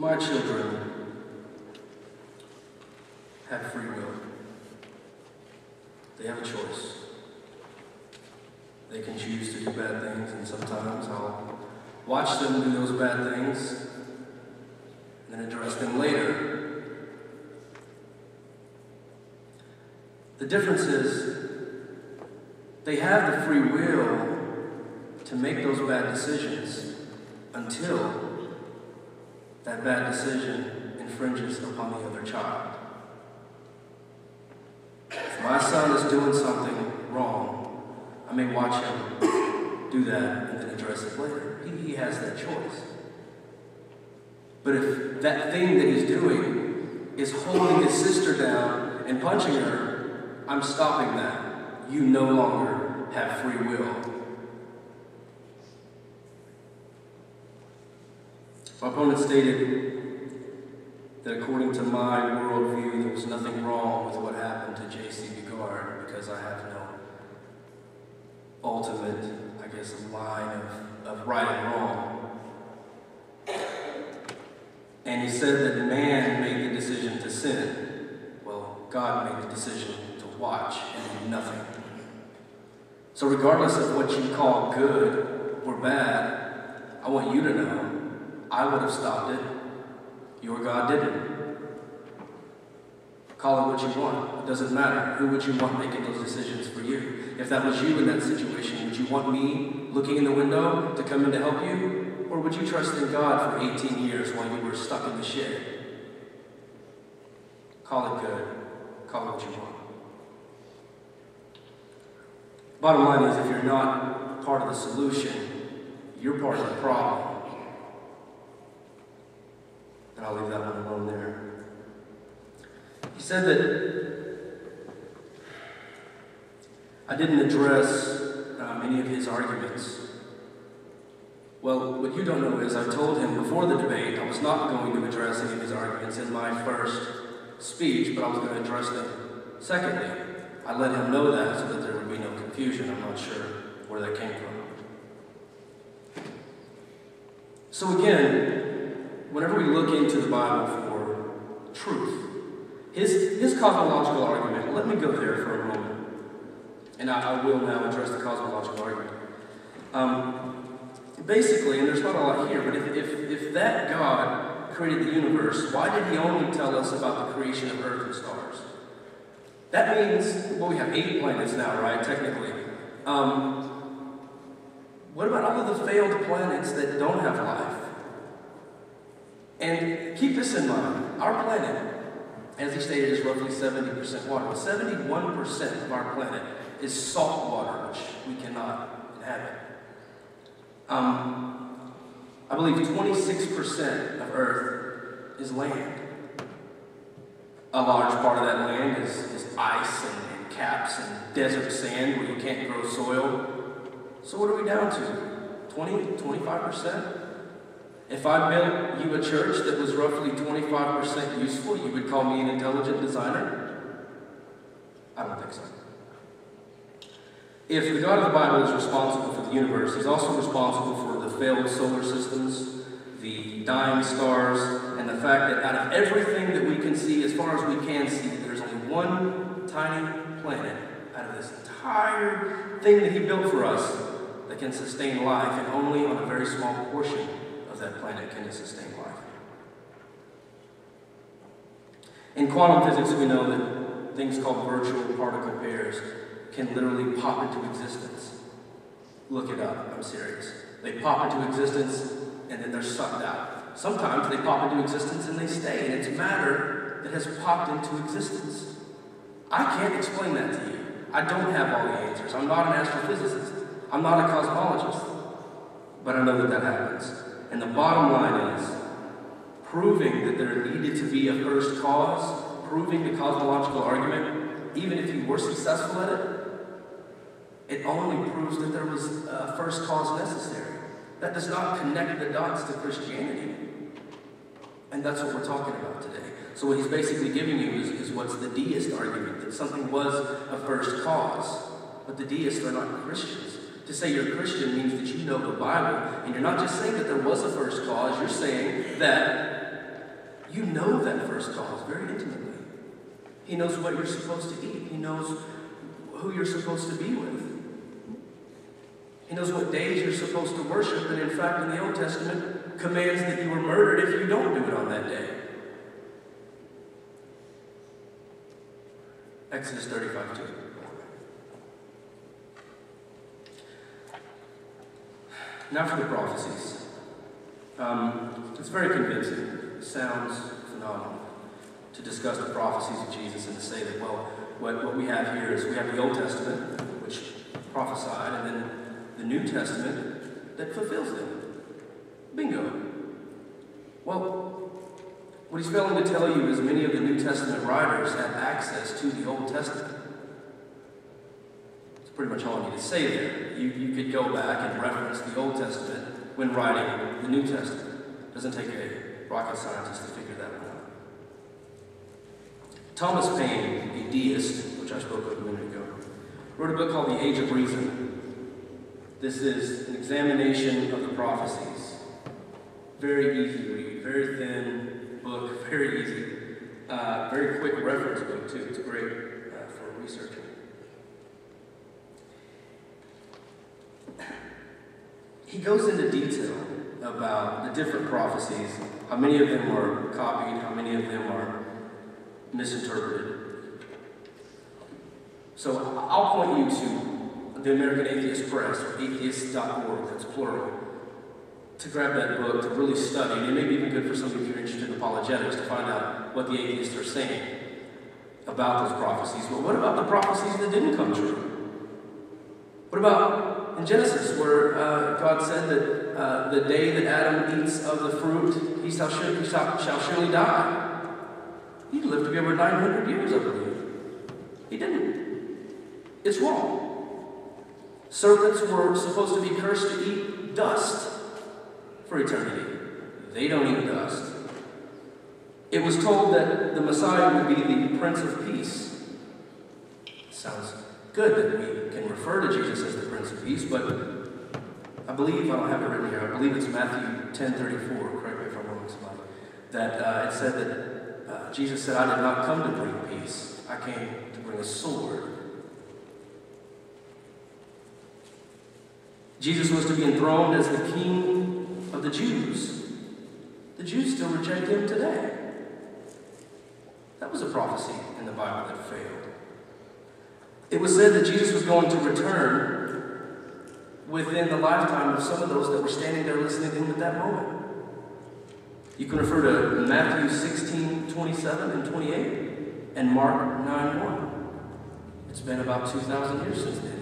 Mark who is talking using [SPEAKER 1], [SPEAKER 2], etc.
[SPEAKER 1] My children have free will. They have a choice. They can choose to do bad things, and sometimes I'll watch them do those bad things and then address them later. The difference is they have the free will to make those bad decisions until that bad decision infringes upon the other child. If my son is doing something wrong, I may watch him do that and then address it later. He has that choice. But if that thing that he's doing is holding his sister down and punching her, I'm stopping that. You no longer have free will. My opponent stated that according to my worldview, there was nothing wrong with what happened to J.C. Bigard because I have no ultimate, line of right and wrong. And he said that man made the decision to sin. Well, God made the decision to watch and do nothing. So regardless of what you call good or bad, I want you to know I would have stopped it. Your God didn't. Call it what you want. It doesn't matter. Who would you want making those decisions for you? If that was you in that situation, would you want me looking in the window to come in to help you? Or would you trust in God for 18 years while you were stuck in the shed? Call it good. Call it what you want. Bottom line is, if you're not part of the solution, you're part of the problem. And I'll leave that one alone there. He said that I didn't address any of his arguments. Well, what you don't know is I told him before the debate I was not going to address any of his arguments in my first speech, but I was going to address them secondly. I let him know that so that there would be no confusion. I'm not sure where that came from. So again, whenever we look into the Bible for truth, his cosmological argument, let me go there for a moment, and I will now address the cosmological argument. Basically, and there's not a lot here, but if that God created the universe, why did he only tell us about the creation of Earth and stars? That means, well, we have 8 planets now, right, technically. What about all of the failed planets that don't have life? And keep this in mind, our planet, as he stated, is roughly 70% water. 71% of our planet is salt water, which we cannot inhabit. I believe 26% of Earth is land. A large part of that land is ice and caps and desert sand where you can't grow soil. So what are we down to? 20, 25%? If I built you a church that was roughly 25% useful, you would call me an intelligent designer? I don't think so. If the God of the Bible is responsible for the universe, he's also responsible for the failed solar systems, the dying stars, and the fact that out of everything that we can see, as far as we can see, there's only one tiny planet out of this entire thing that he built for us that can sustain life, and only on a very small portion of that planet can it sustain life. In quantum physics, we know that things called virtual particle pairs can literally pop into existence. Look it up, I'm serious. They pop into existence and then they're sucked out. Sometimes they pop into existence and they stay, and it's matter that has popped into existence. I can't explain that to you. I don't have all the answers. I'm not an astrophysicist. I'm not a cosmologist. But I know that that happens. And the bottom line is, proving that there needed to be a first cause, proving the cosmological argument, even if you were successful at it, it only proves that there was a first cause necessary. That does not connect the dots to Christianity. And that's what we're talking about today. So what he's basically giving you is what's the deist argument, that something was a first cause. But the deists are not Christians. To say you're a Christian means that you know the Bible, and you're not just saying that there was a first cause, you're saying that You know that first cause very intimately. He knows what you're supposed to eat. He knows who you're supposed to be with. He knows what days you're supposed to worship, and in fact, in the Old Testament, commands that you were murdered if you don't do it on that day. Exodus 35:2. Now for the prophecies. It's very convincing. It sounds phenomenal to discuss the prophecies of Jesus and to say that, well, what we have here is we have the Old Testament, which prophesied, and then the New Testament that fulfills them. Bingo. Well, what he's failing to tell you is many of the New Testament writers had access to the Old Testament. That's pretty much all I need to say there. You could go back and reference the Old Testament when writing the New Testament. It doesn't take a rocket scientist to figure that one out. Thomas Paine, a deist, which I spoke of a minute ago, wrote a book called The Age of Reason. This is an examination of the prophecies. Very easy to read, very thin book, very easy. Very quick reference book, too. It's great for researching. He goes into detail about the different prophecies, how many of them were copied, how many of them are misinterpreted. So I'll point you to the American Atheist Press, or atheist.org, that's plural, to grab that book, to really study. And it may be even good for some of you if you're interested in apologetics to find out what the atheists are saying about those prophecies. Well, what about the prophecies that didn't come true? What about in Genesis, where God said that the day that Adam eats of the fruit, he shall surely die? He lived to be over 900 years, I believe. He didn't. It's wrong. Serpents were supposed to be cursed to eat dust for eternity. They don't eat dust. It was told that the Messiah would be the Prince of Peace. It sounds good that we can refer to Jesus as the Prince of Peace, but I believe, I don't have it written here, I believe it's Matthew 10:34, correct me if I'm wrong, somebody, that it said that Jesus said, I did not come to bring peace. I came to bring a sword. Jesus was to be enthroned as the King of the Jews. The Jews still reject him today. That was a prophecy in the Bible that failed. It was said that Jesus was going to return within the lifetime of some of those that were standing there listening to him at that moment. You can refer to Matthew 16:27 and 28 and Mark 9:1. It's been about 2,000 years since then.